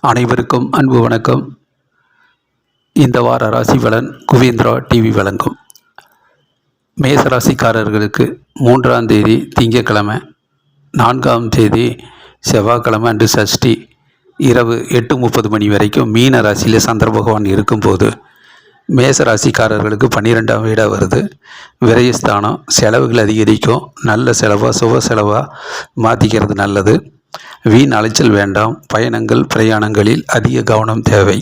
அனைவருக்கும் அன்பு வணக்கம். இந்த வார ராசி பலன் குவேந்திரா டிவி வழங்கும். மேசராசிக்காரர்களுக்கு 3ஆம் தேதி திங்கட்கிழமை, 4ஆம் தேதி செவ்வாய்க்கிழமை அன்று சஷ்டி இரவு 8:30 மணி வரைக்கும் மீன ராசியில் சந்திர பகவான் இருக்கும்போது மேசராசிக்காரர்களுக்கு 12ஆம் வீடாக வருது. விரயஸ்தானம், செலவுகள் அதிகரிக்கும். நல்ல செலவாக சுப செலவாக மாற்றிக்கிறது நல்லது. வீண் அலைச்சல் வேண்டாம். பயணங்கள் பிரயாணங்களில் அதிக கவனம் தேவை.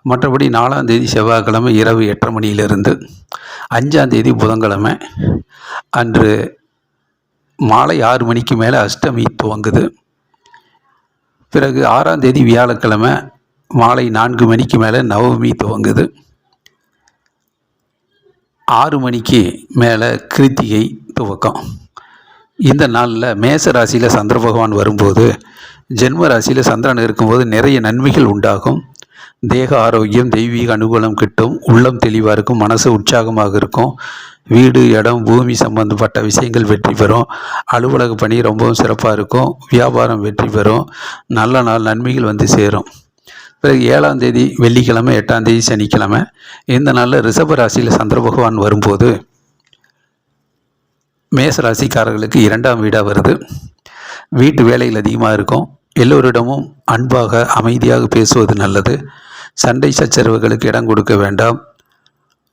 மற்றபடி 4ஆம் தேதி செவ்வாய்க்கிழமை இரவு 8:30 மணியிலிருந்து 5ஆம் தேதி புதன்கிழமை அன்று மாலை 6 மணிக்கு மேலே அஷ்டமி துவங்குது. பிறகு 6ஆம் தேதி வியாழக்கிழமை மாலை 4 மணிக்கு மேலே நவமி துவங்குது. 6 மணிக்கு மேலே கிருத்திகை துவக்கம். இந்த நாளில் மேச ராசியில் சந்திர பகவான் வரும்போது ஜென்ம ராசியில் சந்திரன் இருக்கும்போது நிறைய நன்மைகள் உண்டாகும். தேக ஆரோக்கியம், தெய்வீக அனுகூலம் கிட்டும். உள்ளம் தெளிவாக இருக்கும். மனசு உற்சாகமாக இருக்கும். வீடு, இடம், பூமி சம்பந்தப்பட்ட விஷயங்கள் வெற்றி பெறும். அலுவலக பணி ரொம்பவும் சிறப்பாக இருக்கும். வியாபாரம் வெற்றி பெறும். நல்ல நாள் நன்மைகள் வந்து சேரும். பிறகு 7ஆம் தேதி வெள்ளிக்கிழமை, 8ஆம் தேதி சனிக்கிழமை, இந்த நாளில் ரிஷப ராசியில் சந்திர பகவான் வரும்போது மேசராசிக்காரர்களுக்கு 2ஆம் வீடாக வருது. வீட்டு வேலைகள் அதிகமாக இருக்கும். எல்லோரிடமும் அன்பாக அமைதியாக பேசுவது நல்லது. சண்டை சச்சரவுகளுக்கு இடம் கொடுக்க வேண்டாம்.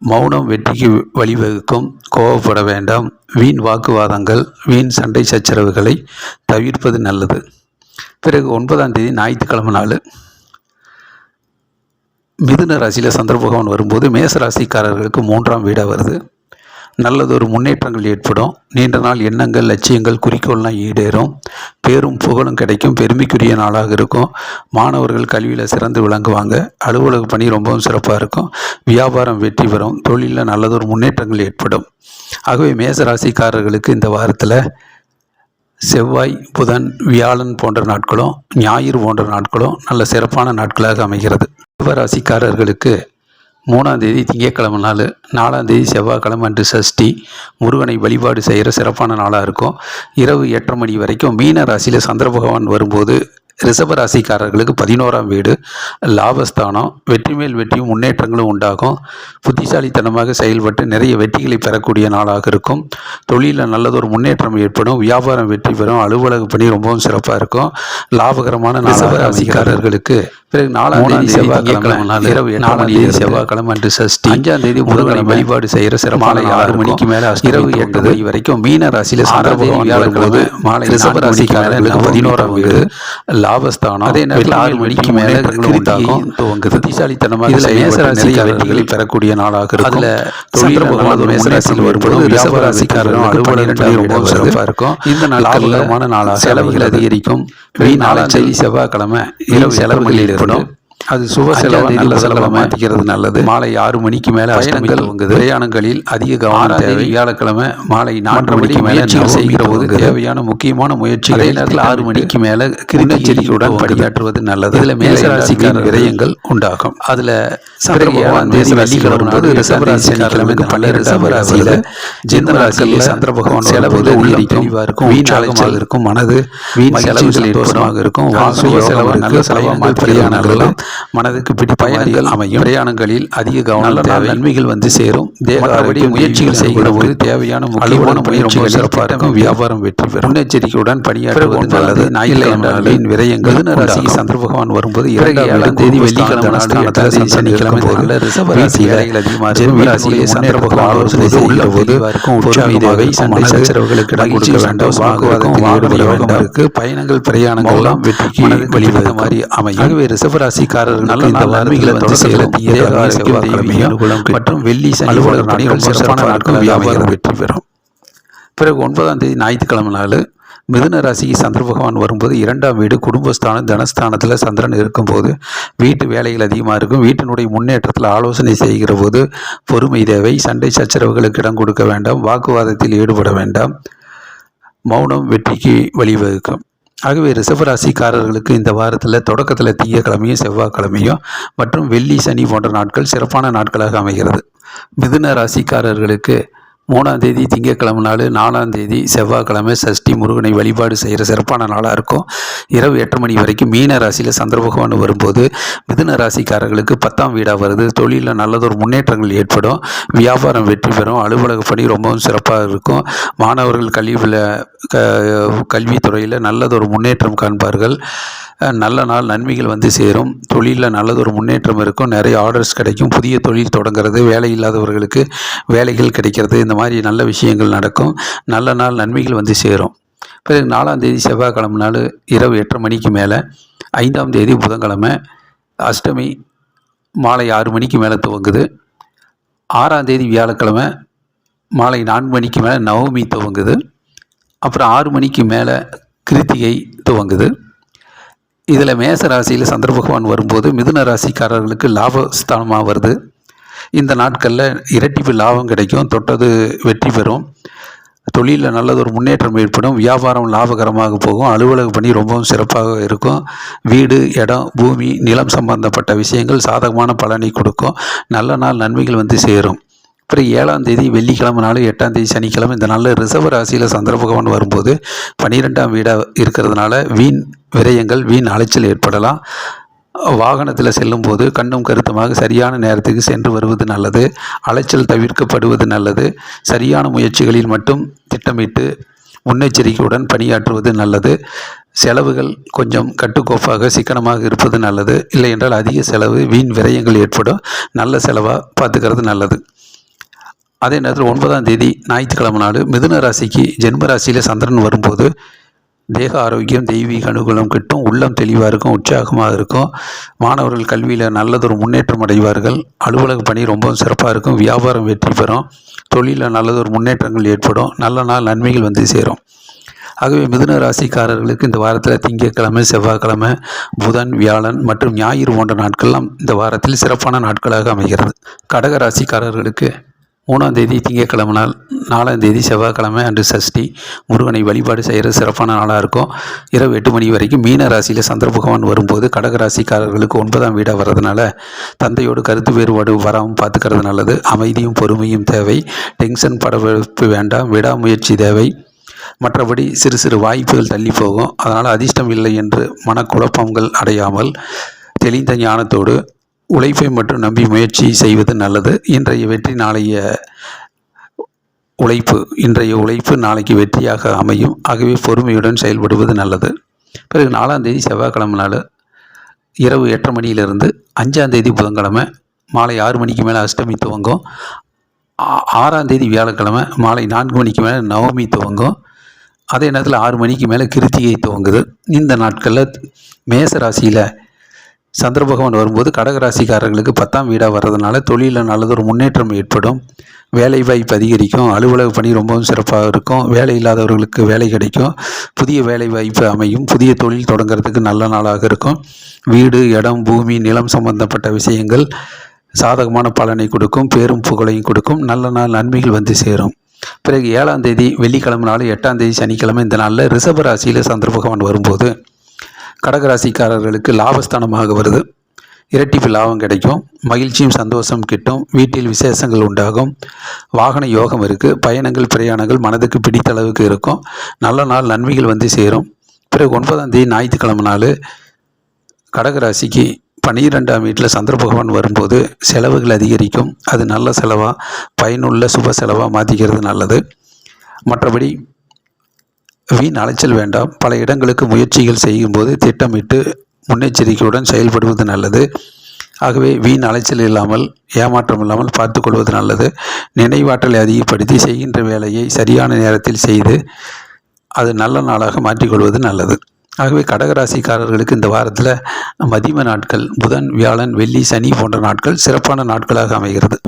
மௌனம் வெற்றிக்கு வழிவகுக்கும். கோபப்பட வேண்டாம். வீண் வாக்குவாதங்கள், வீண் சண்டை சச்சரவுகளை தவிர்ப்பது நல்லது. பிறகு 9ஆம் தேதி ஞாயிற்றுக்கிழமை நாள் மிதுன ராசியில் சந்திர பகவான் வரும்போது மேசராசிக்காரர்களுக்கு 3ஆம் வீடாக வருது. நல்லதொரு முன்னேற்றங்கள் ஏற்படும். நீண்ட நாள் எண்ணங்கள், லட்சியங்கள், குறிக்கோள்லாம் ஈடேறும். பேரும் புகழும் கிடைக்கும். பெருமைக்குரிய நாளாக இருக்கும். மாணவர்கள் கல்வியில் சிறந்து விளங்குவாங்க. அலுவலக பணி ரொம்பவும் சிறப்பாக இருக்கும். வியாபாரம் வெற்றி பெறும். தொழிலில் நல்லதொரு முன்னேற்றங்கள் ஏற்படும். ஆகவே மேசராசிக்காரர்களுக்கு இந்த வாரத்தில் செவ்வாய், புதன், வியாழன் போன்ற நாட்களும், ஞாயிறு போன்ற நாட்களும் நல்ல சிறப்பான நாட்களாக அமைகிறது. சிவராசிக்காரர்களுக்கு 3ஆம் தேதி திங்கட்கிழமை நாள், 4ஆம் தேதி செவ்வாய்க்கிழமை அன்று சஷ்டி, முருகனை வழிபாடு செய்கிற சிறப்பான நாளாக இருக்கும். இரவு 8:30 மணி வரைக்கும் மீன ராசியில் சந்திர பகவான் வரும்போது ரிஷபராசிக்காரர்களுக்கு 11ஆம் வீடு லாபஸ்தானம். வெற்றி மேல் வெற்றியும் முன்னேற்றங்களும் உண்டாகும். புத்திசாலித்தனமாக செயல்பட்டு நிறைய வெற்றிகளை பெறக்கூடிய நாளாக இருக்கும். தொழிலில் நல்லதொரு முன்னேற்றம் ஏற்படும். வியாபாரம் வெற்றி பெறும். அலுவலக பணி ரொம்பவும் சிறப்பாக இருக்கும். லாபகரமான ரிஷபராசிக்காரர்களுக்கு பிறகு 4ஆம் தேதி செவ்வாய்க்கிழமை இரவு 8:00 மணி செவ்வாய்க்கிழமை அன்று சஷ்டி, 5ஆம் தேதி முருகனை வழிபாடு செய்கிற சிறப்பான 6 மணிக்கு மேலே இரவு 8 மணி வரைக்கும் மீன ராசியில் சந்திர பகவான் வியாழக்கிழமை மாலை ரிஷபராசிக்காரர்களுக்கு 11ஆம் வீடு லாபஸ்தானம். அதே நேரத்தில் 6 மணிக்கு மேலே உண்டாகும் துவங்குது. புத்திசாலித்தனமாக மேசராசிக்காரர்கள் வெற்றிகளை பெறக்கூடிய நாளாக இருக்கும். தொழில் பகவான் மேசராசியில் வரும்போது ரிஷபராசிக்காரர்கள் அலுவலகம் ரொம்ப சிறப்பாக இருக்கும். இந்த நாள் லாபகரமான நாளாக செலவுகள் அதிகரிக்கும். 4ஆம் தேதி செவ்வாய்க்கிழமை இரவு செலவுகள் ஏற்படும். அது சுப செலவாக நல்ல செலவாக மாற்றிக்கிறது நல்லது. மாலை 6 மணிக்கு மேலே பயணங்கள் பிரயாணங்களில் அதிக கவனம் தேவை. வியாழக்கிழமை மாலை 4 மணிக்கு மேலே செய்கிற போது தேவையான முக்கியமான முயற்சிகள். அதே நேரத்தில் 6 மணிக்கு மேலே கிருமிச்செடிகளுடன் பணியாற்றுவது நல்லது. இதில் மேசராசிக்கான விரயங்கள் உண்டாகும். அதில் வெள்ளிக்கிழமை ரிஷபராசிக்காரர்களுக்கு 12ஆம் ராசியில் ஜென்ம ராசியில் சந்திர பகவான் செலவுகள் அதிகரிக்கும். வீணாக இருக்கும். மனது வீண் செலவுகள் தோஷமாக இருக்கும். சுப செலவு நல்ல செலவாக பிரயாணங்கள் மனதுக்கு பிடி பயணங்கள் அமையும். பிரயாணங்களில் அதிக கவனம் தேவை. நன்மைகள் வந்து சேரும். தேகாரடி முயற்சிகள் செய்கிற போது தேவையான முக்கியமான முயற்சிகள் சிறப்பாக இருக்கும். வியாபாரம் வெற்றி பெறும். முன்னெச்சரிக்கையுடன் பணியாற்றுவது நல்லது. ஞாயிற்றுக்கிழமைகளின் விரயங்கள். மிதுன ராசி சந்திர பகவான் வரும்போது 7ஆம் தேதி வெள்ளிக்கிழமை சனிக்கிழமை சந்திர பகவான் ஆலோசனை செய்கிற போது பொறுமை தேவை. சண்டை சச்சரவுகளுக்கு இடம் கொடுக்க வேண்டாம். வாக்குவாதத்தில் யோகம் இருக்கு. பயணங்கள் பிரயாணங்கள் எல்லாம் வெற்றிக்கு வழிவகுத்த மாதிரி அமையும். ஆகவே ரிஷபராசி நல்ல இந்த நன்மைகளை மற்றும் வெள்ளி சனி சிறப்பான நாட்கள் வியாபாரம் வெற்றி பெறும். பிறகு 9ஆம் தேதி ஞாயிற்றுக்கிழமை நாள் மிதுன ராசிக்கு சந்திர பகவான் வரும்போது 2ஆம் வீடு குடும்பஸ்தானம், தனஸ்தானத்தில் சந்திரன் இருக்கும்போது வீட்டு வேலைகள் அதிகமாக இருக்கும். வீட்டினுடைய முன்னேற்றத்தில் ஆலோசனை செய்கிற போது பொறுமை தேவை. சண்டை சச்சரவுகளுக்கு இடம் கொடுக்க வேண்டாம். வாக்குவாதத்தில் ஈடுபட வேண்டாம். மௌனம் வெற்றிக்கு வழிவகுக்கும். ஆகவே ரிஷபராசிக்காரர்களுக்கு இந்த வாரத்தில் தொடக்கத்தில் திங்கட்கிழமையும் செவ்வாய்க்கிழமையும் மற்றும் வெள்ளி சனி போன்ற நாட்கள் சிறப்பான நாட்களாக அமைகிறது. மிதுன ராசிக்காரர்களுக்கு 3ஆம் தேதி திங்கட்கிழமை நாள், 4ஆம் தேதி செவ்வாய்க்கிழமை சஷ்டி முருகனை வழிபாடு செய்கிற சிறப்பான நாளாக இருக்கும். இரவு 8 மணி வரைக்கும் மீன ராசியில் சந்திர பகவான் வரும்போது மிதுன ராசிக்காரர்களுக்கு 10ஆம் வீடாக வருது. தொழிலில் நல்லதொரு முன்னேற்றங்கள் ஏற்படும். வியாபாரம் வெற்றி பெறும். அலுவலக பணி ரொம்பவும் சிறப்பாக இருக்கும். மாணவர்கள் கல்வித்துறையில் நல்லதொரு முன்னேற்றம் காண்பார்கள். நல்ல நாள், நன்மைகள் வந்து சேரும். தொழிலில் நல்லதொரு முன்னேற்றம் இருக்கும். நிறைய ஆர்டர்ஸ் கிடைக்கும். புதிய தொழில் தொடங்கிறது, வேலை இல்லாதவர்களுக்கு வேலைகள் கிடைக்கிறது, இந்த மாதிரி நல்ல விஷயங்கள் நடக்கும். நல்ல நாள், நன்மைகள் வந்து சேரும். பிறகு 4ஆம் தேதி செவ்வாய்க்கிழமை நாள் இரவு 8:30 மணிக்கு மேலே, 5ஆம் தேதி புதன்கிழமை அஷ்டமி மாலை 6 மணிக்கு மேலே துவங்குது. 6ஆம் தேதி வியாழக்கிழமை மாலை 4 மணிக்கு மேலே நவமி துவங்குது. அப்புறம் 6 மணிக்கு மேலே கிருத்திகை துவங்குது. இதில் மேச ராசியில் சந்திர பகவான் வரும்போது மிதுன ராசிக்காரர்களுக்கு லாபஸ்தானமாக வருது. இந்த நாட்களில் இரட்டிப்பு லாபம் கிடைக்கும். தொட்டது வெற்றி பெறும். தொழிலில் நல்லதொரு முன்னேற்றம் ஏற்படும். வியாபாரம் லாபகரமாக போகும். அலுவலக பணி ரொம்பவும் சிறப்பாக இருக்கும். வீடு, இடம், பூமி, நிலம் சம்பந்தப்பட்ட விஷயங்கள் சாதகமான பலனை கொடுக்கும். நல்ல நாள், நன்மைகள் வந்து சேரும். அப்புறம் 7ஆம் தேதி வெள்ளிக்கிழமை நாள், 8ஆம் தேதி சனிக்கிழமை இந்த நாளில் ரிஷப ராசியில் சந்திர பகவான் வரும்போது 12ஆம் வீடாக இருக்கிறதுனால வீண் விரயங்கள், வீண் அலைச்சல் ஏற்படலாம். வாகனத்தில் செல்லும்போது கண்ணும் கருத்துமாக சரியான நேரத்துக்கு சென்று வருவது நல்லது. அலைச்சல் தவிர்க்கப்படுவது நல்லது. சரியான முயற்சிகளில் மட்டும் திட்டமிட்டு முன்னெச்சரிக்கையுடன் பணியாற்றுவது நல்லது. செலவுகள் கொஞ்சம் கட்டுக்கோப்பாக சிக்கனமாக இருப்பது நல்லது. இல்லை என்றால் அதிக செலவு, வீண் விரயங்கள் ஏற்படும். நல்ல செலவாக பார்த்துக்கிறது நல்லது. அதே நேரத்தில் 9ஆம் தேதி ஞாயிற்றுக்கிழமை நாள் மிதுன ராசிக்கு ஜென்ம ராசியில் சந்திரன் வரும்போது தேக ஆரோக்கியம், தெய்வீக அனுகூலம் கிட்டும். உள்ளம் தெளிவாக இருக்கும். உற்சாகமாக இருக்கும். மாணவர்கள் கல்வியில் நல்லதொரு முன்னேற்றம் அடைவார்கள். அலுவலக பணி ரொம்பவும் சிறப்பாக இருக்கும். வியாபாரம் வெற்றி பெறும். தொழிலில் நல்லதொரு முன்னேற்றங்கள் ஏற்படும். நல்ல நாள், நன்மைகள் வந்து சேரும். ஆகவே மிதுன ராசிக்காரர்களுக்கு இந்த வாரத்தில் திங்கட்கிழமை, செவ்வாய்க்கிழமை, புதன், வியாழன் மற்றும் ஞாயிறு போன்ற நாட்கள்லாம் இந்த வாரத்தில் சிறப்பான நாட்களாக அமைகிறது. கடக ராசிக்காரர்களுக்கு 3ஆம் தேதி திங்கட்கிழமை நாள், 4ஆம் தேதி செவ்வாய்க்கிழமை அன்று சஷ்டி முருகனை வழிபாடு செய்கிற சிறப்பான நாளாக இருக்கும். இரவு 8 மணி வரைக்கும் மீன ராசியில் சந்திர பகவான் வரும்போது கடகராசிக்காரர்களுக்கு 9ஆம் வீடாக வர்றதுனால தந்தையோடு கருத்து வேறுபாடு வராமல் பார்த்துக்கிறது நல்லது. அமைதியும் பொறுமையும் தேவை. டென்ஷன் படவெடுப்பு வேண்டாம். விடாமுயற்சி தேவை. மற்றபடி சிறு சிறு வாய்ப்புகள் தள்ளி போகும். அதனால் அதிர்ஷ்டம் இல்லை என்று மனக்குழப்பங்கள் அடையாமல் தெளிந்த ஞானத்தோடு உழைப்பை மட்டும் நம்பி முயற்சி செய்வது நல்லது. இன்றைய வெற்றி நாளைய உழைப்பு நாளைக்கு வெற்றியாக அமையும். ஆகவே பொறுமையுடன் செயல்படுவது நல்லது. பிறகு 4ஆம் தேதி செவ்வாய்க்கிழமை நாள் இரவு 8:30 மணியிலிருந்து 5ஆம் தேதி புதன்கிழமை மாலை 6 மணிக்கு மேலே அஷ்டமி துவங்கும். 6ஆம் தேதி வியாழக்கிழமை மாலை 4 மணிக்கு மேலே நவமி துவங்கும். அதே நேரத்தில் 6 மணிக்கு மேலே கிருத்திகை துவங்குது. இந்த நாட்களில் மேச ராசியில் சந்திர பகவான் வரும்போது கடகராசிக்காரர்களுக்கு 10ஆம் வீடாக வர்றதுனால தொழிலில் நல்லதொரு முன்னேற்றம் ஏற்படும். வேலைவாய்ப்பு அதிகரிக்கும். அலுவலக பணி ரொம்பவும் சிறப்பாக இருக்கும். வேலை இல்லாதவர்களுக்கு வேலை கிடைக்கும். புதிய வேலைவாய்ப்பு அமையும். புதிய தொழில் தொடங்கிறதுக்கு நல்ல நாளாக இருக்கும். வீடு, இடம், பூமி, நிலம் சம்பந்தப்பட்ட விஷயங்கள் சாதகமான பலனை கொடுக்கும். பேரும் புகழையும் கொடுக்கும். நல்ல நாள், நன்மைகள் வந்து சேரும். பிறகு 7ஆம் தேதி வெள்ளிக்கிழமை நாள், 8ஆம் தேதி சனிக்கிழமை இந்த நாளில் ரிஷப ராசியில் சந்திர பகவான் வரும்போது கடகராசிக்காரர்களுக்கு லாபஸ்தானமாக வருது. இரட்டிப்பு லாபம் கிடைக்கும். மகிழ்ச்சியும் சந்தோஷம் கிட்டும். வீட்டில் விசேஷங்கள் உண்டாகும். வாகன யோகம் இருக்குது. பயணங்கள், பிரயாணங்கள் மனதுக்கு பிடித்த அளவுக்கு இருக்கும். நல்ல நாள், நன்மைகள் வந்து சேரும். பிறகு 9ஆம் தேதி ஞாயிற்றுக்கிழமை நாள் கடகராசிக்கு 12ஆம் வீட்டில் சந்திர பகவான் வரும்போது செலவுகள் அதிகரிக்கும். அது நல்ல செலவாக, பயனுள்ள சுப செலவாக மாற்றிக்கிறது நல்லது. மற்றபடி வீண் அலைச்சல் வேண்டாம். பல இடங்களுக்கு முயற்சிகள் செய்யும்போது திட்டமிட்டு முன்னெச்சரிக்கையுடன் செயல்படுவது நல்லது. ஆகவே வீண் அலைச்சல் இல்லாமல், ஏமாற்றம் இல்லாமல் பார்த்து கொள்வது நல்லது. நினைவாற்றலை அதிகப்படுத்தி செய்கின்ற வேலையை சரியான நேரத்தில் செய்து அது நல்ல நாளாக மாற்றிக்கொள்வது நல்லது. ஆகவே கடகராசிக்காரர்களுக்கு இந்த வாரத்தில் மதிம நாட்கள் புதன், வியாழன், வெள்ளி, சனி போன்ற நாட்கள் சிறப்பான நாட்களாக அமைகிறது.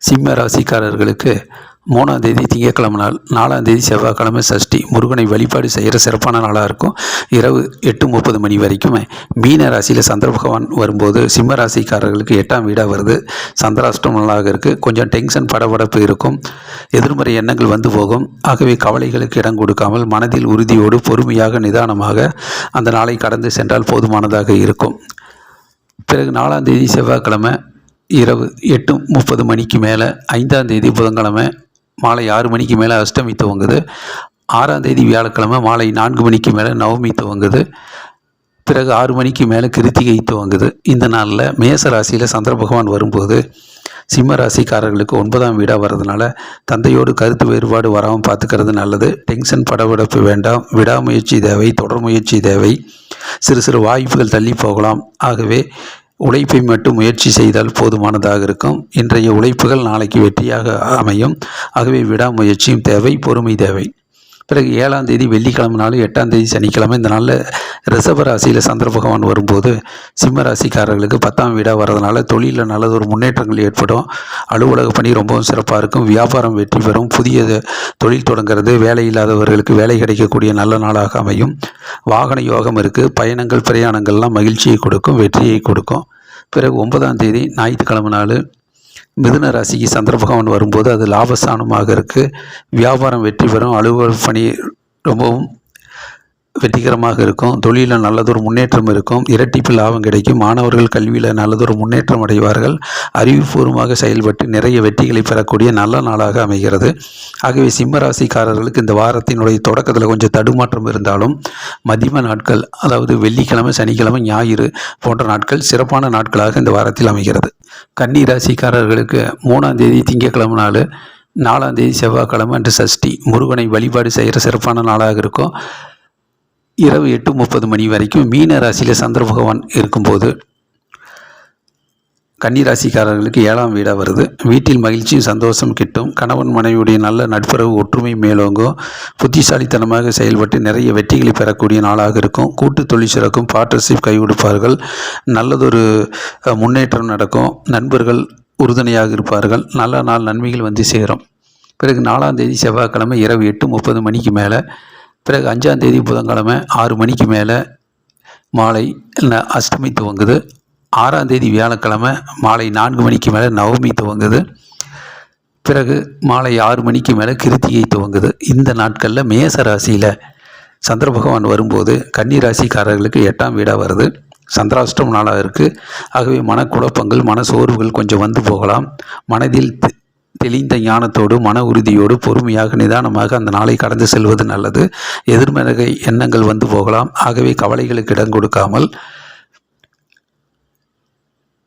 சிம்ம ராசிக்காரர்களுக்கு 3ஆம் தேதி திங்கட்கிழமை நாள், 4ஆம் தேதி செவ்வாய்க்கிழமை சஷ்டி முருகனை வழிபாடு செய்கிற சிறப்பான நாளாக இருக்கும். இரவு 8:30 மணி வரைக்கும் மீன ராசியில் சந்திர பகவான் வரும்போது சிம்ம ராசிக்காரர்களுக்கு 8ஆம் வீடாக வருது. சந்திராஷ்டம் நாளாக இருக்குது. கொஞ்சம் டென்ஷன், படபடப்பு இருக்கும். எதிர்மறை எண்ணங்கள் வந்து போகும். ஆகவே கவலைகளுக்கு இடம் கொடுக்காமல் மனதில் உறுதியோடு பொறுமையாக நிதானமாக அந்த நாளை கடந்து சென்றால் போதுமானதாக இருக்கும். பிறகு 4ஆம் தேதி செவ்வாய்க்கிழமை இரவு 8:30 மணிக்கு மேலே, 5ஆம் தேதி புதன்கிழமை மாலை 6 மணிக்கு மேலே அஷ்டமி துவங்குது. 6ஆம் தேதி வியாழக்கிழமை மாலை 4 மணிக்கு மேலே நவமி துவங்குது. பிறகு 6 மணிக்கு மேலே கிருத்திகை துவங்குது. இந்த நாளில் மேச ராசியில் சந்திர பகவான் வரும்போது சிம்ம ராசிக்காரர்களுக்கு 9ஆம் வீடாக வர்றதுனால தந்தையோடு கருத்து வேறுபாடு வராமல் பார்த்துக்கிறது நல்லது. டென்ஷன் படபடப்பு வேண்டாம். விடாமுயற்சி தேவை, தொடர் முயற்சி தேவை. சிறு சிறு வாய்ப்புகள் தள்ளி போகலாம். ஆகவே உழைப்பை மட்டும் முயற்சி செய்தால் போதுமானதாக இருக்கும். இன்றைய உழைப்புகள் நாளைக்கு வெற்றியாக அமையும். ஆகவே விடாமுயற்சியும் தேவை, பொறுமை தேவை. பிறகு 7ஆம் தேதி வெள்ளிக்கிழமை நாள், 8ஆம் தேதி சனிக்கிழமை. இந்த நாளில் ரிஷப ராசியில் சந்திர பகவான் வரும்போது சிம்ம ராசிக்காரர்களுக்கு 10ஆம் வீடாக வர்றதுனால தொழிலில் நல்லதொரு முன்னேற்றங்கள் ஏற்படும். அலுவலக பணி ரொம்பவும் சிறப்பாக இருக்கும். வியாபாரம் வெற்றி பெறும். புதிய தொழில் தொடங்கிறது. வேலை இல்லாதவர்களுக்கு வேலை கிடைக்கக்கூடிய நல்ல நாளாக அமையும். வாகன யோகம் இருக்குது. பயணங்கள் பிரயாணங்கள்லாம் மகிழ்ச்சியை கொடுக்கும், வெற்றியை கொடுக்கும். பிறகு 9ஆம் தேதி ஞாயிற்றுக்கிழமை நாள் மிதுன ராசிக்கு சந்திர பகவான் வரும்போது அது லாபஸ்தானமாக இருக்குது. வியாபாரம் வெற்றி பெறும். அலுவலக பணி ரொம்பவும் வெற்றிகரமாக இருக்கும். தொழிலில் நல்லதொரு முன்னேற்றம் இருக்கும். இரட்டிப்பு லாபம் கிடைக்கும். மாணவர்கள் கல்வியில் நல்லதொரு முன்னேற்றம் அடைவார்கள். அறிவுபூர்வமாக செயல்பட்டு நிறைய வெற்றிகளை பெறக்கூடிய நல்ல நாளாக அமைகிறது. ஆகவே சிம்ம ராசிக்காரர்களுக்கு இந்த வாரத்தினுடைய தொடக்கத்தில் கொஞ்சம் தடுமாற்றம் இருந்தாலும் மதிம நாட்கள், அதாவது வெள்ளிக்கிழமை, சனிக்கிழமை, ஞாயிறு போன்ற நாட்கள் சிறப்பான நாட்களாக இந்த வாரத்தில் அமைகிறது. கன்னி ராசிக்காரர்களுக்கு 3ஆம் தேதி திங்கட்கிழமை நாள், 4ஆம் தேதி செவ்வாய்க்கிழமை அன்று சஷ்டி முருகனை வழிபாடு செய்கிற சிறப்பான நாளாக இருக்கும். இரவு 8:30 மணி வரைக்கும் மீன ராசியில் சந்திர பகவான் இருக்கும்போது கன்னிராசிக்காரர்களுக்கு 7ஆம் வீடாக வருது. வீட்டில் மகிழ்ச்சியும் சந்தோஷம் கிட்டும். கணவன் மனைவியுடைய நல்ல நட்புறவு, ஒற்றுமை மேலோங்கும். புத்திசாலித்தனமாக செயல்பட்டு நிறைய வெற்றிகளை பெறக்கூடிய நாளாக இருக்கும். கூட்டு தொழில் சிறக்கும். பார்ட்னர்ஷிப் கை கொடுப்பார்கள். நல்லதொரு முன்னேற்றம் நடக்கும். நண்பர்கள் உறுதுணையாக இருப்பார்கள். நல்ல நாள் நன்மைகள் வந்து சேரும். பிறகு 4ஆம் தேதி செவ்வாய்க்கிழமை இரவு 8:30 மணிக்கு மேலே, பிறகு 5ஆம் தேதி புதன்கிழமை 6 மணிக்கு மேலே மாலை அஷ்டமி துவங்குது. 6ஆம் தேதி வியாழக்கிழமை மாலை 4 மணிக்கு மேலே நவமி துவங்குது. பிறகு மாலை 6 மணிக்கு மேலே கிருத்திகை துவங்குது. இந்த நாட்களில் மேச ராசியில் சந்திர பகவான் வரும்போது கன்னி ராசிக்காரர்களுக்கு 8ஆம் வீடாக வருது. சந்திராஷ்டம் நாளாக இருக்குது. ஆகவே மனக்குழப்பங்கள், மன சோர்வுகள் கொஞ்சம் வந்து போகலாம். மனதில் தெளிந்த ஞானத்தோடு, மன உறுதியோடு, பொறுமையாக, நிதானமாக அந்த நாளை கடந்து செல்வது நல்லது. எதிர்மறை எண்ணங்கள் வந்து போகலாம். ஆகவே கவலைகளுக்கு இடம் கொடுக்காமல்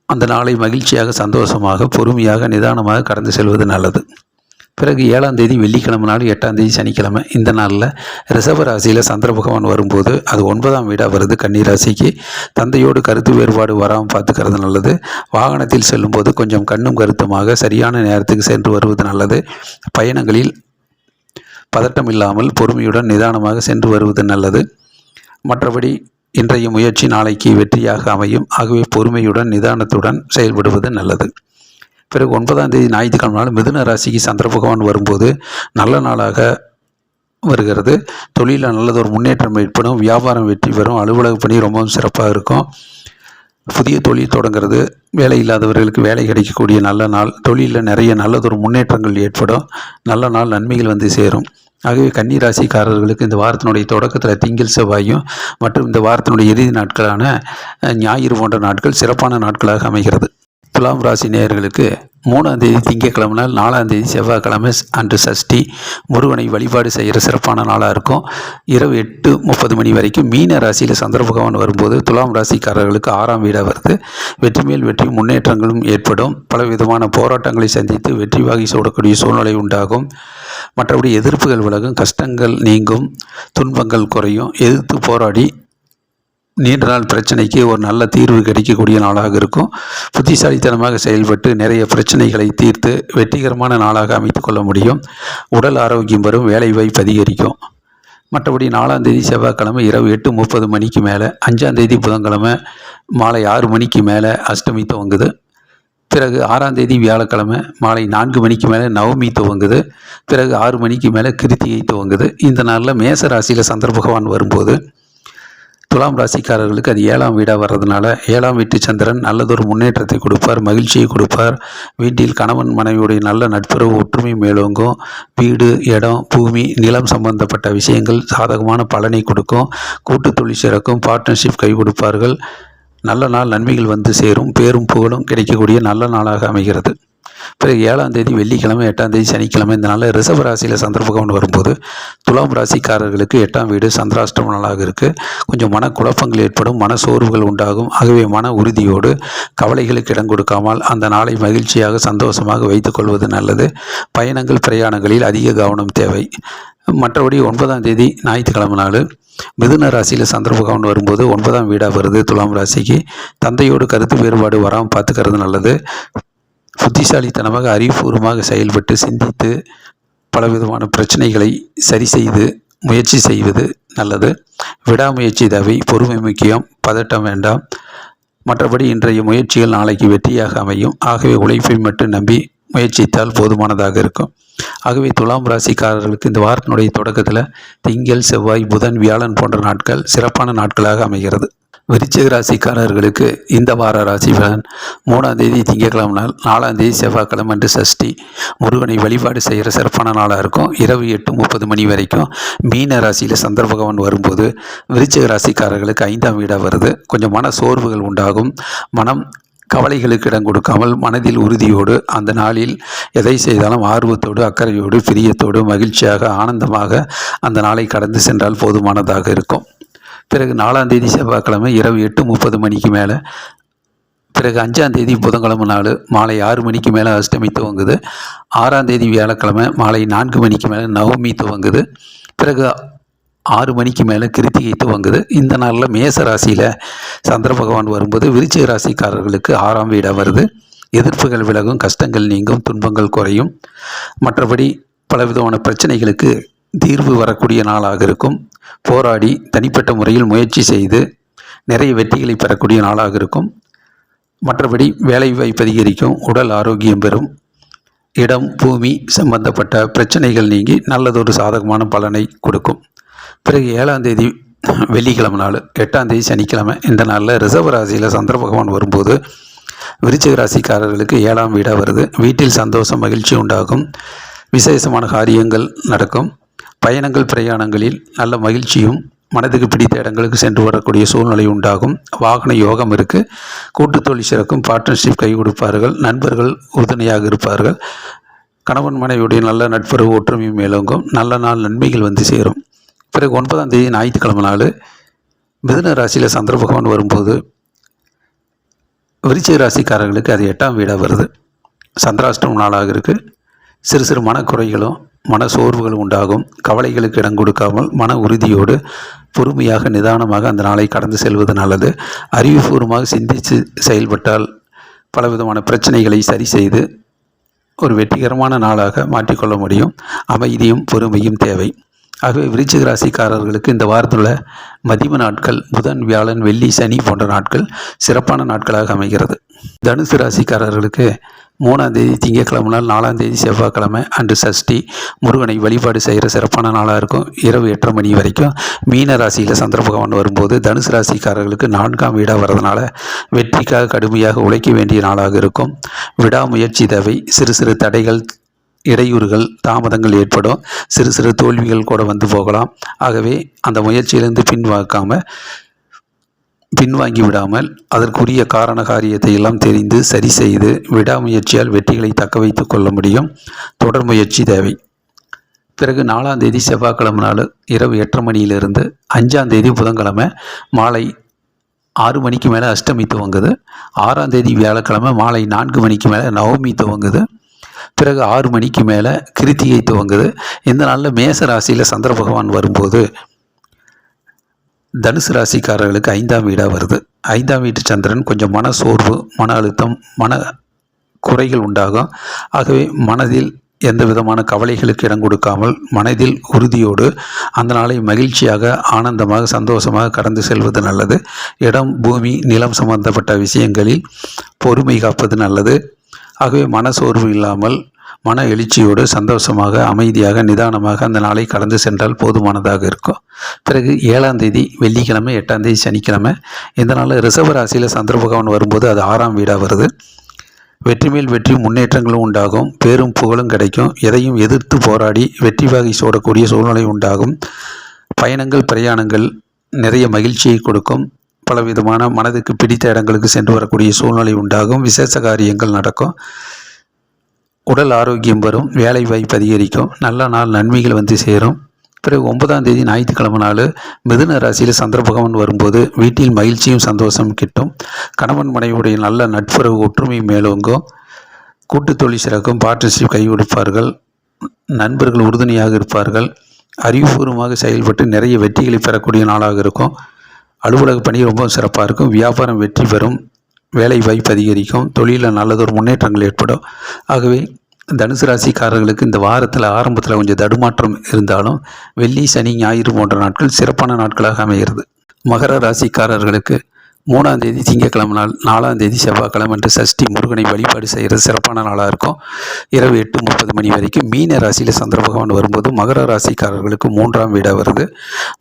அந்த நாளை மகிழ்ச்சியாக, சந்தோஷமாக, பொறுமையாக, நிதானமாக கடந்து செல்வது நல்லது. பிறகு 7ஆம் தேதி வெள்ளிக்கிழமை நாள், 8ஆம் தேதி சனிக்கிழமை. இந்த நாளில் ரிஷப ராசியில் சந்திர பகவான் வரும்போது அது 9ஆம் வீடாக வருது. கன்னி ராசிக்கு தந்தையோடு கருத்து வேறுபாடு வராமல் பார்த்துக்கிறது நல்லது. வாகனத்தில் செல்லும்போது கொஞ்சம் கண்ணும் கருத்துமாக சரியான நேரத்துக்கு சென்று வருவது நல்லது. பயணங்களில் பதட்டம் இல்லாமல் பொறுமையுடன் நிதானமாக சென்று வருவது நல்லது. மற்றபடி இன்றைய முயற்சி நாளைக்கு வெற்றியாக அமையும். ஆகவே பொறுமையுடன், நிதானத்துடன் செயல்படுவது நல்லது. பிறகு 9ஆம் தேதி ஞாயிற்றுக்கிழமை நாள் மிதுன ராசிக்கு சந்திர பகவான் வரும்போது நல்ல நாளாக வருகிறது. தொழிலில் நல்லதொரு முன்னேற்றம் ஏற்படும். வியாபாரம் வெற்றி பெறும். அலுவலக பணி ரொம்பவும் சிறப்பாக இருக்கும். புதிய தொழில் தொடங்கிறது. வேலை இல்லாதவர்களுக்கு வேலை கிடைக்கக்கூடிய நல்ல நாள். தொழிலில் நிறைய நல்லதொரு முன்னேற்றங்கள் ஏற்படும். நல்ல நாள் நன்மைகள் வந்து சேரும். ஆகவே கன்னி ராசிக்காரர்களுக்கு இந்த வாரத்தினுடைய தொடக்கத்தில் திங்கள், செவ்வாயும் மற்றும் இந்த வாரத்தினுடைய இறுதி நாட்களான ஞாயிறு போன்ற நாட்கள் சிறப்பான நாட்களாக அமைகிறது. துலாம் ராசி நேயர்களுக்கு 3ஆம் தேதி திங்கட்கிழமை நாள், 4ஆம் தேதி செவ்வாய்க்கிழமை அன்று சஷ்டி முருகனை வழிபாடு செய்கிற சிறப்பான நாளாக இருக்கும். இரவு 8:30 மணி வரைக்கும் மீன ராசியில் சந்திர பகவான் வரும்போது துலாம் ராசிக்காரர்களுக்கு 6ஆம் வீடாக வருது. வெற்றி மேல் வெற்றி, முன்னேற்றங்களும் ஏற்படும். பலவிதமான போராட்டங்களை சந்தித்து வெற்றி வாகி சூடக்கூடிய சூழ்நிலை உண்டாகும். மற்றபடி எதிர்ப்புகள் விலகும். கஷ்டங்கள் நீங்கும். துன்பங்கள் குறையும். எதிர்த்து போராடி நீண்ட நாள் பிரச்சனைக்கு ஒரு நல்ல தீர்வு கிடைக்கக்கூடிய நாளாக இருக்கும். புத்திசாலித்தனமாக செயல்பட்டு நிறைய பிரச்சனைகளை தீர்த்து வெற்றிகரமான நாளாக அமைத்து கொள்ள முடியும். உடல் ஆரோக்கியம் வரும். வேலைவாய்ப்பு அதிகரிக்கும். மற்றபடி 4ஆம் தேதி செவ்வாய்க்கிழமை இரவு 8:30 மணிக்கு மேலே, 5ஆம் தேதி புதன்கிழமை மாலை 6 மணிக்கு மேலே அஷ்டமி துவங்குது. பிறகு 6ஆம் தேதி வியாழக்கிழமை மாலை 4 மணிக்கு மேலே நவமி துவங்குது. பிறகு 6 மணிக்கு மேலே கிருத்திகை துவங்குது. இந்த நாளில் மேச ராசியில் சந்திர பகவான் வரும்போது துலாம் ராசிக்காரர்களுக்கு அது 7ஆம் வீடாக வர்றதுனால 7ஆம் வீட்டு சந்திரன் நல்லதொரு முன்னேற்றத்தை கொடுப்பார், மகிழ்ச்சியை கொடுப்பார். வீட்டில் கணவன் மனைவியுடைய நல்ல நட்புறவு, ஒற்றுமை மேலோங்கும். வீடு, இடம், பூமி, நிலம் சம்பந்தப்பட்ட விஷயங்கள் சாதகமான பலனை கொடுக்கும். கூட்டு தொழில் சிறக்கும். பார்ட்னர்ஷிப் கை கொடுப்பார்கள். நல்ல நாள் நன்மைகள் வந்து சேரும். பேரும் புகழும் கிடைக்கக்கூடிய நல்ல நாளாக அமைகிறது. பிறகு 7ஆம் தேதி வெள்ளிக்கிழமை, 8ஆம் தேதி சனிக்கிழமை இந்த நாளில் ரிஷப ராசியில் சந்திர பகவான் வரும்போது துலாம் ராசிக்காரர்களுக்கு 8ஆம் வீடு சந்திராஷ்டம நாளாக இருக்குது. கொஞ்சம் மனக்குழப்பங்கள் ஏற்படும், மன சோர்வுகள் உண்டாகும். ஆகவே மன உறுதியோடு கவலைகளுக்கு இடம் கொடுக்காமல் அந்த நாளை மகிழ்ச்சியாக சந்தோஷமாக வைத்துக்கொள்வது நல்லது. பயணங்கள் பிரயாணங்களில் அதிக கவனம் தேவை. மற்றபடி 9ஆம் தேதி ஞாயிற்றுக்கிழமை நாள் மிதுன ராசியில் சந்திர பகவான் வரும்போது 9ஆம் வீடாக வருது துலாம் ராசிக்கு. தந்தையோடு கருத்து வேறுபாடு வராமல் பார்த்துக்கிறது நல்லது. புத்திசாலித்தனமாக அறிவுபூர்வமாக செயல்பட்டு சிந்தித்து பலவிதமான பிரச்சனைகளை சரி செய்து முயற்சி செய்வது நல்லது. விடாமுயற்சி தேவை, பொறுமை முக்கியம், பதட்டம் வேண்டாம். மற்றபடி இன்றைய முயற்சிகள் நாளைக்கு வெற்றியாக அமையும். ஆகவே உழைப்பை மட்டும் நம்பி முயற்சித்தால் போதுமானதாக இருக்கும். ஆகவே துலாம் ராசிக்காரர்களுக்கு இந்த வாரத்தினுடைய தொடக்கத்தில் திங்கள், செவ்வாய், புதன், வியாழன் போன்ற நாட்கள் சிறப்பான நாட்களாக அமைகிறது. விருச்சிக ராசிக்காரர்களுக்கு இந்த வார ராசி பலன்: 3ஆம் தேதி திங்கட்கிழமை நாள், 4ஆம் தேதி செவ்வாய்க்கிழமை அன்று சஷ்டி. முருகனை வழிபாடு செய்கிற சிறப்பான நாளாக இருக்கும். இரவு 8:30 மணி வரைக்கும் மீன ராசியில் சந்திர பகவான் வரும்போது விருச்சிக ராசிக்காரர்களுக்கு 5ஆம் வீடாக வருது. கொஞ்சம் மன சோர்வுகள் உண்டாகும். மனம் கவலைகளுக்கு இடம் கொடுக்காமல் மனதில் உறுதியோடு அந்த நாளில் எதை செய்தாலும் ஆர்வத்தோடு, அக்கறையோடு, பிரியத்தோடு, மகிழ்ச்சியாக, ஆனந்தமாக அந்த நாளை கடந்து சென்றால் போதுமானதாக இருக்கும். பிறகு 4ஆம் தேதி செவ்வாய்க்கிழமை இரவு 8:30 மணிக்கு மேலே, பிறகு 5ஆம் தேதி புதன்கிழமை நாள் மாலை 6 மணிக்கு மேலே அஷ்டமி துவங்குது. 6ஆம் தேதி வியாழக்கிழமை மாலை 4 மணிக்கு மேலே நவமி துவங்குது. பிறகு 6 மணிக்கு மேலே கிருத்திகை துவங்குது. இந்த நாளில் மேச ராசியில் சந்திர பகவான் வரும்போது விருச்சிக ராசிக்காரர்களுக்கு 6ஆம் வீடாக வருது. எதிர்ப்புகள் விலகும், கஷ்டங்கள் நீங்கும், துன்பங்கள் குறையும். மற்றபடி பலவிதமான பிரச்சனைகளுக்கு தீர்வு வரக்கூடிய நாளாக இருக்கும். போராடி தனிப்பட்ட முறையில் முயற்சி செய்து நிறைய வெற்றிகளை பெறக்கூடிய நாளாக இருக்கும். மற்றபடி வேலைவாய்ப்பு அதிகரிக்கும், உடல் ஆரோக்கியம் பெறும். இடம், பூமி சம்பந்தப்பட்ட பிரச்சனைகள் நீங்கி நல்லதொரு சாதகமான பலனை கொடுக்கும். பிறகு 7ஆம் தேதி வெள்ளிக்கிழமை நாள், 8ஆம் தேதி சனிக்கிழமை இந்த நாளில் ரிஷப ராசியில் சந்திர பகவான் வரும்போது விருச்சிக ராசிக்காரர்களுக்கு 7ஆம் வீடாக வருது. வீட்டில் சந்தோஷம், மகிழ்ச்சி உண்டாகும். விசேஷமான காரியங்கள் நடக்கும். பயணங்கள் பிரயாணங்களில் நல்ல மகிழ்ச்சியும், மனதுக்கு பிடித்த இடங்களுக்கு சென்று வரக்கூடிய சூழ்நிலை உண்டாகும். வாகன யோகம் இருக்குது. கூட்டுத்தொழில் சிறக்கும். பார்ட்னர்ஷிப் கை கொடுப்பார்கள். நண்பர்கள் உறுதுணையாக இருப்பார்கள். கணவன் மனைவியுடைய நல்ல நட்புறவு ஒற்றுமையும் மேலோங்கும். நல்ல நாள் நன்மைகள் வந்து சேரும். பிறகு 9ஆம் தேதி ஞாயிற்றுக்கிழமை நாள் மிதுன ராசியில் சந்திர பகவான் வரும்போது விருச்சிக ராசிக்காரர்களுக்கு அது 8ஆம் வீடாக வருது. சந்திராஷ்டம நாளாக இருக்குது. சிறு சிறு மனக்குறைகளும் மன சோர்வுகளும் உண்டாகும். கவலைகளுக்கு இடம் கொடுக்காமல் மன உறுதியோடு பொறுமையாக நிதானமாக அந்த நாளை கடந்து செல்வது நல்லது. அறிவுபூர்வமாக சிந்தித்து செயல்பட்டால் பலவிதமான பிரச்சனைகளை சரி செய்து ஒரு வெற்றிகரமான நாளாக மாற்றிக்கொள்ள முடியும். அமைதியும் பொறுமையும் தேவை. ஆகவே விருச்சிக ராசிக்காரர்களுக்கு இந்த வாரத்தில் மதிய நாட்கள் புதன், வியாழன், வெள்ளி, சனி போன்ற நாட்கள் சிறப்பான நாட்களாக அமைகிறது. தனுசு ராசிக்காரர்களுக்கு 3ஆம் தேதி திங்கட்கிழமை நாள், 4ஆம் தேதி செவ்வாய்க்கிழமை அன்று சஷ்டி. முருகனை வழிபாடு செய்கிற சிறப்பான நாளாக இருக்கும். இரவு 8:30 மணி வரைக்கும் மீன ராசியில் சந்திர பகவான் வரும்போது தனுசு ராசிக்காரர்களுக்கு 4ஆம் வீடாக வர்றதுனால வெற்றிக்காக கடுமையாக உழைக்க வேண்டிய நாளாக இருக்கும். விடாமுயற்சி தேவை. சிறு சிறு தடைகள், இடையூறுகள், தாமதங்கள் ஏற்படும். சிறு சிறு தோல்விகள் கூட வந்து போகலாம். ஆகவே அந்த முயற்சியிலிருந்து பின்வாங்கி விடாமல் அதற்குரிய காரண காரியத்தை எல்லாம் தெரிந்து சரி செய்து விடாமுயற்சியால் வெற்றிகளை தக்க வைத்து கொள்ள முடியும். தொடர் முயற்சி தேவை. பிறகு 4ஆம் தேதி செவ்வாய்க்கிழமை நாள் இரவு 8:30 மணியிலிருந்து 5ஆம் தேதி புதன்கிழமை மாலை 6 மணிக்கு மேலே அஷ்டமி துவங்குது. 6ஆம் தேதி வியாழக்கிழமை மாலை 4 மணிக்கு மேலே நவமி துவங்குது. பிறகு 6 மணிக்கு மேலே கிருத்திகை துவங்குது. இந்த நாளில் மேச ராசியில் சந்திர பகவான் வரும்போது தனுசு ராசிக்காரர்களுக்கு 5ஆம் வீடாக வருது. 5ஆம் வீட்டு சந்திரன் கொஞ்சம் மன சோர்வு, மன அழுத்தம், மன குறைகள் உண்டாகும். ஆகவே மனதில் எந்த விதமான கவலைகளுக்கு இடம் கொடுக்காமல் மனதில் உறுதியோடு அந்த நாளை மகிழ்ச்சியாக, ஆனந்தமாக, சந்தோஷமாக கடந்து செல்வது நல்லது. இடம், பூமி, நிலம் சம்பந்தப்பட்ட விஷயங்களில் பொறுமை காப்பது நல்லது. ஆகவே மன சோர்வு இல்லாமல் மன எழுச்சியோடு சந்தோஷமாக, அமைதியாக, நிதானமாக அந்த நாளை கடந்து சென்றால் போதுமானதாக இருக்கும். பிறகு 7ஆம் தேதி வெள்ளிக்கிழமை, 8ஆம் தேதி சனிக்கிழமை இந்த நாளில் ரிஷப ராசியில் சந்திர பகவான் வரும்போது அது 6ஆம் வீடாக வருது. வெற்றி மேல் வெற்றி, முன்னேற்றங்களும் உண்டாகும். பேரும் புகழும் கிடைக்கும். எதையும் எதிர்த்து போராடி வெற்றி வாகை சூடக்கூடிய சூழ்நிலை உண்டாகும். பயணங்கள் பிரயாணங்கள் நிறைய மகிழ்ச்சியை கொடுக்கும். பலவிதமான மனதுக்கு பிடித்த இடங்களுக்கு சென்று வரக்கூடிய சூழ்நிலை உண்டாகும். விசேஷ காரியங்கள் நடக்கும். உடல் ஆரோக்கியம் வரும், வேலை வாய்ப்பு அதிகரிக்கும், நல்ல நாள் நன்மைகள் வந்து சேரும். பிறகு 9ஆம் தேதி ஞாயிற்றுக்கிழமை நாள் மிதுன ராசியில் சந்திர பகவான் வரும்போது வீட்டில் மகிழ்ச்சியும் சந்தோஷம் கிட்டும். கணவன் மனைவியுடைய நல்ல நட்புறவு ஒற்றுமை மேலோங்கும். கூட்டு தொழில் சிறக்கும். பார்ட்னர்ஷிப் கை கொடுப்பார்கள். நண்பர்கள் உறுதுணையாக இருப்பார்கள். அறிவுபூர்வமாக செயல்பட்டு நிறைய வெற்றிகளை பெறக்கூடிய நாளாக இருக்கும். அலுவலக பணி ரொம்ப சிறப்பாக இருக்கும். வியாபாரம் வெற்றி பெறும். வேலை வாய்ப்பு அதிகரிக்கும். தொழிலில் நல்லதொரு முன்னேற்றங்கள் ஏற்படும். ஆகவே தனுசு ராசிக்காரர்களுக்கு இந்த வாரத்தில் ஆரம்பத்தில் கொஞ்சம் தடுமாற்றம் இருந்தாலும் வெள்ளி, சனி, ஞாயிறு போன்ற நாட்கள் சிறப்பான நாட்களாக அமைகிறது. மகர ராசிக்காரர்களுக்கு 3ஆம் தேதி திங்கட்கிழமை நாள், 4ஆம் தேதி செவ்வாய்க்கிழமை என்று சஷ்டி முருகனை வழிபாடு செய்கிறது சிறப்பான நாளாக இருக்கும். இரவு 8:30 மணி வரைக்கும். மீன ராசியில் சந்திர பகவான் வரும்போது மகர ராசிக்காரர்களுக்கு 3ஆம் வீடாக வருது.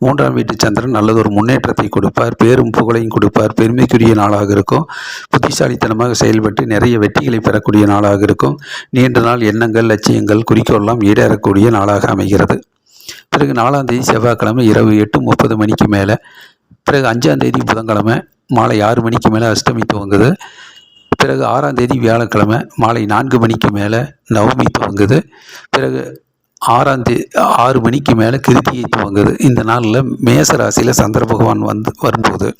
3ஆம் வீட்டு சந்திரன் நல்லதொரு முன்னேற்றத்தை கொடுப்பார். பேரும் புகழையும் கொடுப்பார். பெருமைக்குரிய நாளாக இருக்கும். புத்திசாலித்தனமாக செயல்பட்டு நிறைய வெற்றிகளை பெறக்கூடிய நாளாக இருக்கும். நீண்ட நாள் எண்ணங்கள், லட்சியங்கள், குறிக்கோள்லாம் ஈடேறக்கூடிய நாளாக அமைகிறது. பிறகு 4ஆம் தேதி செவ்வாய்க்கிழமை இரவு 8:30 மணிக்கு மேலே. பிறகு 5ஆம் தேதி புதன்கிழமை மாலை 6 மணிக்கு மேலே அஷ்டமி துவங்குது. பிறகு 6ஆம் தேதி வியாழக்கிழமை மாலை 4 மணிக்கு மேலே நவமி துவங்குது. பிறகு 6 மணிக்கு மேலே கிருத்திகை துவங்குது. இந்த நாளில் மேச ராசியில் சந்திர பகவான் வரும்போது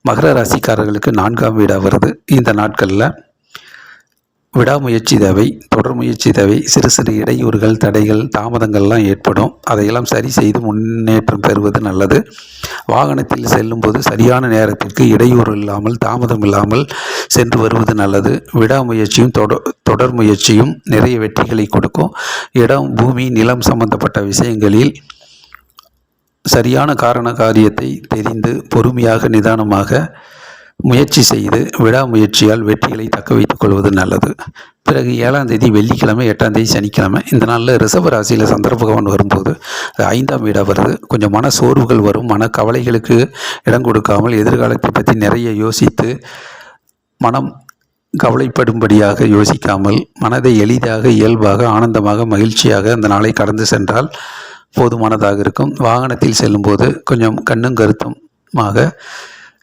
மகர ராசிக்காரர்களுக்கு 4ஆம் வீடாக வருது. இந்த நாட்களில் விடாமுயற்சி தேவை, தொடர் முயற்சி தேவை. சிறு சிறு இடையூறுகள், தடைகள், தாமதங்கள்லாம் ஏற்படும். அதையெல்லாம் சரி செய்து முன்னேற்றம் பெறுவது நல்லது. வாகனத்தில் செல்லும்போது சரியான நேரத்திற்கு இடையூறு இல்லாமல், தாமதம் இல்லாமல் சென்று வருவது நல்லது. விடாமுயற்சியும் தொடர் முயற்சியும் நிறைய வெற்றிகளை கொடுக்கும். இடம், பூமி, நிலம் சம்பந்தப்பட்ட விஷயங்களில் சரியான காரண காரியத்தை தெரிந்து பொறுமையாக, நிதானமாக முயற்சி செய்து விடாமுயற்சியால் வெற்றிகளை தக்க வைத்துக் கொள்வது நல்லது. பிறகு 7ஆம் தேதி வெள்ளிக்கிழமை, 8ஆம் தேதி சனிக்கிழமை. இந்த நாளில் ரிஷப ராசியில் சந்திர பகவான் வரும்போது அது 5ஆம் வீடாக வருது. கொஞ்சம் மன சோர்வுகள் வரும். மன கவலைகளுக்கு இடம் கொடுக்காமல் எதிர்காலத்தை பற்றி நிறைய யோசித்து மனம் கவலைப்படும்படியாக யோசிக்காமல் மனதை எளிதாக, இயல்பாக, ஆனந்தமாக, மகிழ்ச்சியாக அந்த நாளை கடந்து சென்றால் போதுமானதாக இருக்கும். வாகனத்தில் செல்லும்போது கொஞ்சம் கண்ணும் கருத்துமாக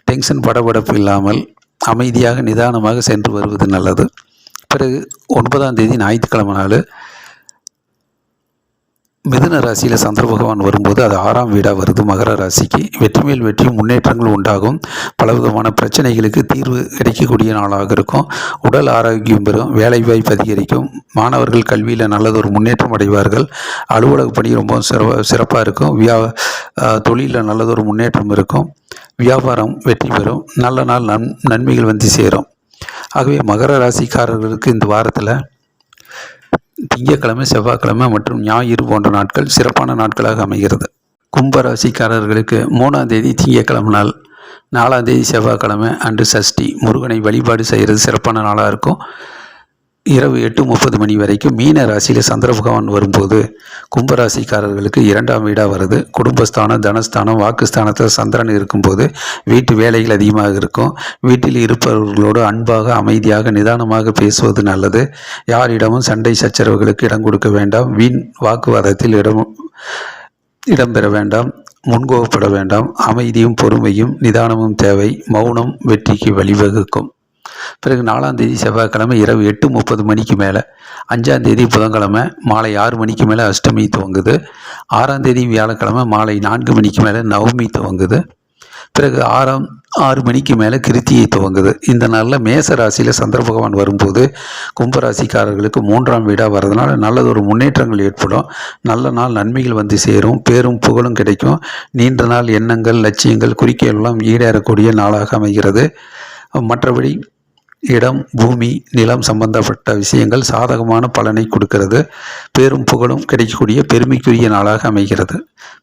டென்ஷன், படபடப்பு இல்லாமல் அமைதியாக, நிதானமாக சென்று வருவது நல்லது. பிறகு 9ஆம் தேதி ஞாயிற்றுக்கிழமை நாள் மிதுன ராசியில் சந்திர பகவான் வரும்போது அது 6ஆம் வீடாக வருது. மகர ராசிக்கு வெற்றி மேல் வெற்றி, முன்னேற்றங்கள் உண்டாகும். பலவிதமான பிரச்சனைகளுக்கு தீர்வு கிடைக்கக்கூடிய நாளாக இருக்கும். உடல் ஆரோக்கியம் பெறும். வேலைவாய்ப்பு அதிகரிக்கும். மாணவர்கள் கல்வியில் நல்லதொரு முன்னேற்றம் அடைவார்கள். அலுவலக பணி ரொம்ப சிறப்பாக இருக்கும். தொழிலில் நல்லதொரு முன்னேற்றம் இருக்கும். வியாபாரம் வெற்றி பெறும். நல்ல நாள் நன்மைகள் வந்து சேரும். ஆகவே மகர ராசிக்காரர்களுக்கு இந்த வாரத்தில் திங்கட்கிழமை, செவ்வாய்க்கிழமை மற்றும் ஞாயிறு போன்ற நாட்கள் சிறப்பான நாட்களாக அமைகிறது. கும்பராசிக்காரர்களுக்கு 3ஆம் தேதி திங்கட்கிழமை நாள், 4ஆம் தேதி செவ்வாய்க்கிழமை அன்று சஷ்டி முருகனை வழிபாடு செய்கிறது சிறப்பான நாளாக இருக்கும். இரவு 8:30 மணி வரைக்கும். மீன ராசியில் சந்திர பகவான் வரும்போது கும்பராசிக்காரர்களுக்கு 2ஆம் வீடாக வருது. குடும்பஸ்தானம், தனஸ்தானம், வாக்குஸ்தானத்தில் சந்திரன் இருக்கும்போது வீட்டு வேலைகள் அதிகமாக இருக்கும். வீட்டில் இருப்பவர்களோடு அன்பாக, அமைதியாக, நிதானமாக பேசுவது நல்லது. யாரிடமும் சண்டை சச்சரவுகளுக்கு இடம் கொடுக்க வேண்டாம். வீண் வாக்குவாதத்தில் இடம்பெற வேண்டாம். முன்கோபப்பட வேண்டாம். அமைதியும் பொறுமையும் நிதானமும் தேவை. மௌனம் வெற்றிக்கு வழிவகுக்கும். பிறகு 4ஆம் தேதி செவ்வாய்க்கிழமை இரவு 8:30 மணிக்கு மேலே. 5ஆம் தேதி புதன்கிழமை மாலை 6 மணிக்கு மேலே அஷ்டமி துவங்குது. 6ஆம் தேதி வியாழக்கிழமை மாலை 4 மணிக்கு மேலே நவமி துவங்குது. பிறகு 6 மணிக்கு மேலே கிருத்திகை துவங்குது. இந்த நாளில் மேச ராசியில் சந்திர பகவான் வரும்போது கும்பராசிக்காரர்களுக்கு 3ஆம் வீடாக வர்றதுனால நல்லதொரு முன்னேற்றங்கள் ஏற்படும். நல்ல நாள் நன்மைகள் வந்து சேரும். பேரும் புகழும் கிடைக்கும். நீண்ட நாள் எண்ணங்கள், லட்சியங்கள், குறிக்கோள்லாம் ஈடேறக்கூடிய நாளாக அமைகிறது. மற்றபடி இடம், பூமி, நிலம் சம்பந்தப்பட்ட விஷயங்கள் சாதகமான பலனை கொடுக்கிறது. பேரும் புகழும் கிடைக்கக்கூடிய பெருமைக்குரிய நாளாக அமைகிறது.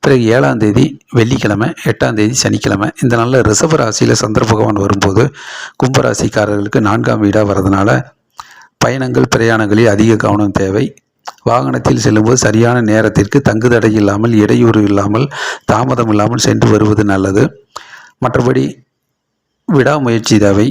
பிறகு 7ஆம் தேதி வெள்ளிக்கிழமை, 8ஆம் தேதி சனிக்கிழமை. இந்த நாளில் ரிஷப ராசியில் சந்திர பகவான் வரும்போது கும்பராசிக்காரர்களுக்கு 4ஆம் வீடாக வர்றதுனால பயணங்கள், பிரயாணங்களில் அதிக கவனம் தேவை. வாகனத்தில் செல்லும்போது சரியான நேரத்திற்கு தங்குதடை இல்லாமல், இடையூறு இல்லாமல், தாமதம் இல்லாமல் சென்று வருவது நல்லது. மற்றபடி விடாமுயற்சி தேவை.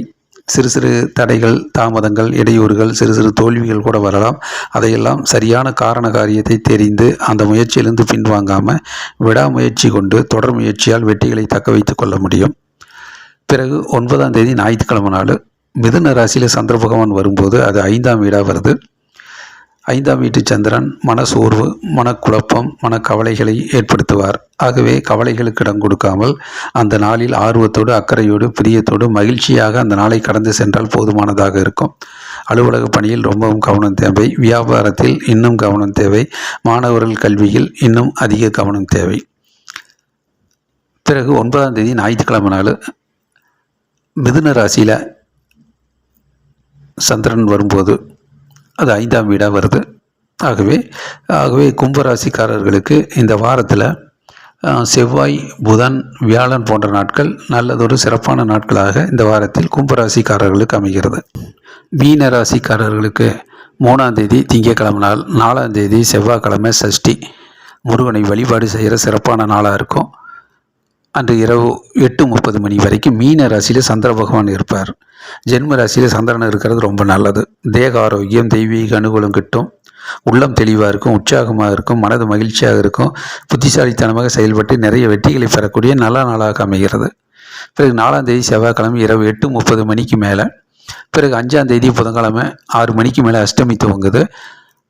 சிறு சிறு தடைகள், தாமதங்கள், இடையூறுகள், சிறு சிறு தோல்விகள் கூட வரலாம். அதையெல்லாம் சரியான காரண காரியத்தை தெரிந்து அந்த முயற்சியிலிருந்து பின்வாங்காமல் விடாமுயற்சி கொண்டு தொடர் முயற்சியால் வெற்றிகளை தக்க வைத்து கொள்ள முடியும். பிறகு 9ஆம் தேதி ஞாயிற்றுக்கிழமை நாள் மிதுன ராசியில் சந்திர பகவான் வரும்போது அது 5ஆம் வீடாக வருது. 5ஆம் வீட்டு சந்திரன் மனசோர்வு, மனக்குழப்பம், மனக்கவலைகளை ஏற்படுத்துவார். ஆகவே கவலைகளுக்கு இடம் கொடுக்காமல் அந்த நாளில் ஆர்வத்தோடு, அக்கறையோடு, பிரியத்தோடு, மகிழ்ச்சியாக அந்த நாளை கடந்து சென்றால் போதுமானதாக இருக்கும். அலுவலக பணியில் ரொம்பவும் கவனம் தேவை. வியாபாரத்தில் இன்னும் கவனம் தேவை. மாணவர்கள் கல்வியில் இன்னும் அதிக கவனம் தேவை. பிறகு 9ஆம் தேதி ஞாயிற்றுக்கிழமை நாள் மிதுன ராசியில் சந்திரன் வரும்போது அது 5ஆம் வீடாக வருது. ஆகவே கும்பராசிக்காரர்களுக்கு இந்த வாரத்தில் செவ்வாய், புதன், வியாழன் போன்ற நாட்கள் நல்லதொரு சிறப்பான நாட்களாக இந்த வாரத்தில் கும்பராசிக்காரர்களுக்கு அமைகிறது. மீன ராசிக்காரர்களுக்கு 3ஆம் தேதி திங்கட்கிழமை நாள், 4ஆம் தேதி செவ்வாய்க்கிழமை சஷ்டி, முருகனை வழிபாடு செய்கிற சிறப்பான நாளாக இருக்கும். அன்று இரவு 8:30 மணி வரைக்கும் மீன ராசியில் சந்திர பகவான் இருப்பார். ஜென்ம ராசியில் சந்திரன் இருக்கிறது ரொம்ப நல்லது. தேக ஆரோக்கியம், தெய்வீக அனுகூலம் கிட்டும். உள்ளம் தெளிவாக இருக்கும், உற்சாகமாக இருக்கும், மனது மகிழ்ச்சியாக இருக்கும். புத்திசாலித்தனமாக செயல்பட்டு நிறைய வெற்றிகளை பெறக்கூடிய நல்ல நாளாக அமைகிறது. பிறகு 4ஆம் தேதி செவ்வாய்க்கிழமை இரவு 8:30 மணிக்கு மேலே, பிறகு 5ஆம் தேதி புதன்கிழமை 6 மணிக்கு மேலே அஷ்டமி துவங்குது.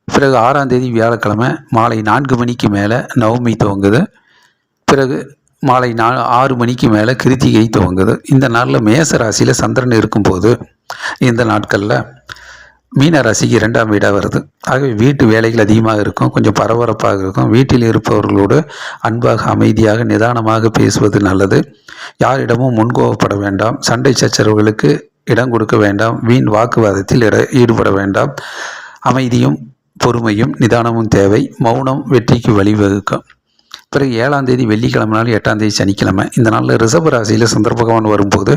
பிறகு 6ஆம் தேதி வியாழக்கிழமை மாலை 4 மணிக்கு மேலே நவமி துவங்குது. பிறகு மாலை 6 மணிக்கு மேலே கிருத்திகை துவங்குது. இந்த நாளில் மேச ராசியில் சந்திரன் இருக்கும்போது இந்த நாட்களில் மீன ராசிக்கு 2ஆம் வீடாக வருது. ஆகவே வீட்டு வேலைகள் அதிகமாக இருக்கும், கொஞ்சம் பரபரப்பாக இருக்கும். வீட்டில் இருப்பவர்களோடு அன்பாக, அமைதியாக, நிதானமாக பேசுவது நல்லது. யாரிடமும் முன்கோபப்பட வேண்டாம். சண்டை சச்சரவுகளுக்கு இடம் கொடுக்க வேண்டாம். வீண் வாக்குவாதத்தில் ஈடுபட வேண்டாம். அமைதியும் பொறுமையும் நிதானமும் தேவை. மௌனம் வெற்றிக்கு வழிவகுக்கும். பிறகு 7ஆம் தேதி வெள்ளிக்கிழமை நாள், 8ஆம் தேதி சனிக்கிழமை, இந்த நாளில் ரிஷப ராசியில் சந்திர பகவான் வரும்போது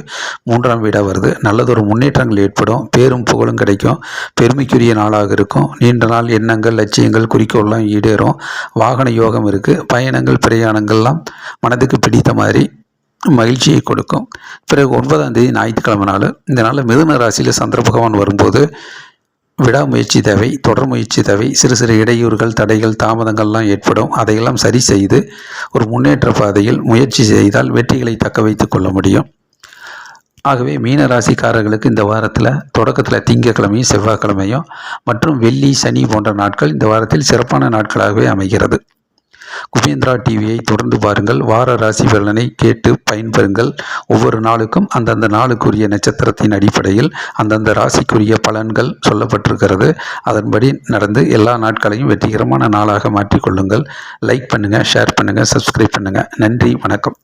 3ஆம் வீடாக வருது. நல்லதொரு முன்னேற்றங்கள் ஏற்படும். பேரும் புகழும் கிடைக்கும். பெருமைக்குரிய நாளாக இருக்கும். நீண்ட நாள் எண்ணங்கள், லட்சியங்கள், குறிக்கோள்லாம் ஈடேறும். வாகன யோகம் இருக்குது. பயணங்கள், பிரயாணங்கள்லாம் மனதுக்கு பிடித்த மாதிரி மகிழ்ச்சியை கொடுக்கும். பிறகு 9ஆம் தேதி ஞாயிற்றுக்கிழமை நாள், இந்த நாளில் மிதுன ராசியில் சந்திர பகவான் வரும்போது விடாமுயற்சி தேவை, தொடர் முயற்சி தேவை. சிறு சிறு இடையூறுகள், தடைகள், தாமதங்கள்லாம் ஏற்படும். அதையெல்லாம் சரி செய்து ஒரு முன்னேற்ற பாதையில் முயற்சி செய்தால் வெற்றிகளை தக்க வைத்து கொள்ள முடியும். ஆகவே மீன ராசிக்காரர்களுக்கு இந்த வாரத்தில் தொடக்கத்தில் திங்கட்கிழமையும் செவ்வாய்க்கிழமையும் மற்றும் வெள்ளி, சனி போன்ற நாட்கள் இந்த வாரத்தில் சிறப்பான நாட்களாகவே அமைகிறது. குபேந்திரா டிவியை தொடர்ந்து பாருங்கள். வார ராசி பலனை கேட்டு பயன்பெறுங்கள். ஒவ்வொரு நாளுக்கும் அந்தந்த நாளுக்குரிய நட்சத்திரத்தின் அடிப்படையில் அந்தந்த ராசிக்குரிய பலன்கள் சொல்லப்பட்டிருக்கிறது. அதன்படி நடந்து எல்லா நாட்களையும் வெற்றிகரமான நாளாக மாற்றிக்கொள்ளுங்கள். லைக் பண்ணுங்கள், ஷேர் பண்ணுங்கள், சப்ஸ்கிரைப் பண்ணுங்கள். நன்றி, வணக்கம்.